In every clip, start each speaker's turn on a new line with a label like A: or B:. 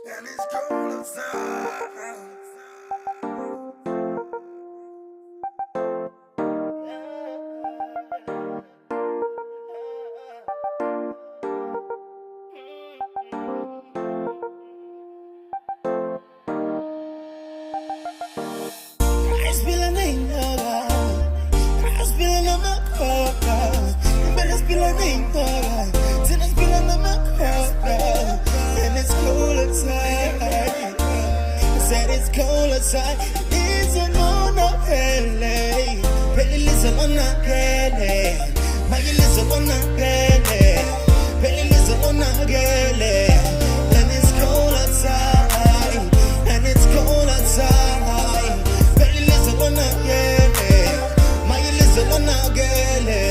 A: And it's cold outside.
B: It's cold outside. Lizwe, lonakele. Peli Lizwe, lonakele. Magi Lizwe, lonakele. Peli Lizwe, lonakele. And it's cold outside. And it's cold outside. Peli Lizwe, lonakele. Magi Lizwe, lonakele.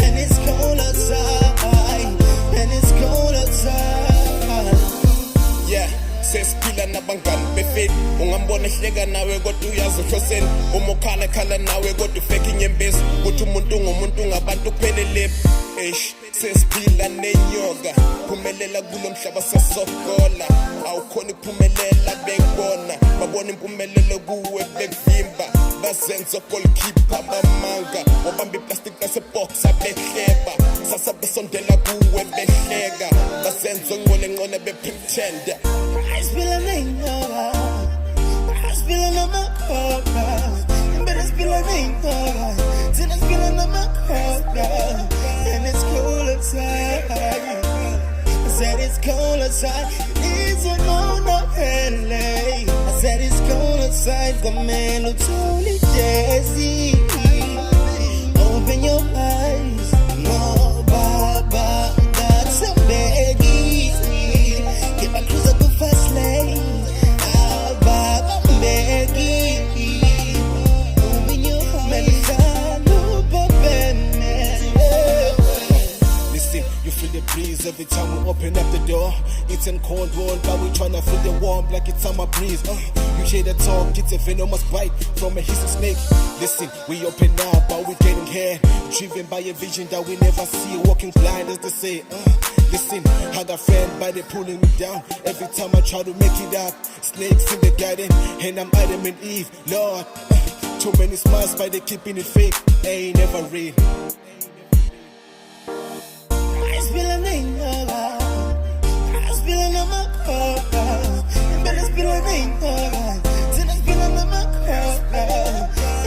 B: And it's cold outside. And it's cold outside.
C: Yeah. Sesiphila nabangani befeni ungambona ehleka nawe kodwa uyazohloseni umokhala khala nawe kodwa ufake inyembezi kuthi umuntu ngumuntu ngabantu kuphelele sesiphila nenyoka phumelela kulo mhlaba sasokola awukhona ukuphumelela bekubona babona impumelelo kuwe bekuvimba bazenza goalkeeper bamanga wabamba iplastic nasebox abehleba sasa besondela kuwe behleka bazenza ngole bepretend
B: I spill a name, I spill on my cover. Better spill a name, then I spill on my cover. And it's cold outside. I said it's cold outside. It's a lonakele. I said it's cold outside. The man who told me Jesse. Open your eyes. No, Baba, that's a beggy. Get my cruise up.
D: Every time we open up the door, it's in cold world, but we tryna feel the warmth like it's summer breeze. You hear the talk, it's a venomous bite from a hissing snake. Listen, we open up, but we getting here, driven by a vision that we never see, walking blind as they say. Listen, I got friends, but they pulling me down every time I try to make it up. Snakes in the garden, and I'm Adam and Eve. Lord, too many smiles, but they keeping it fake. Ain't never real.
B: I spill a name, I spill on my cover. Better spill a name, then I spill on my cover.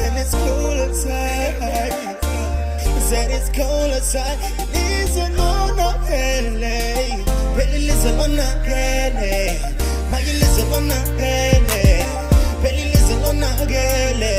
B: And it's cold outside. I said it's cold outside. Lizwe, lonakele. Peli Lizwe, lonakele. Magi Lizwe, lonakele. Peli Lizwe, lonakele.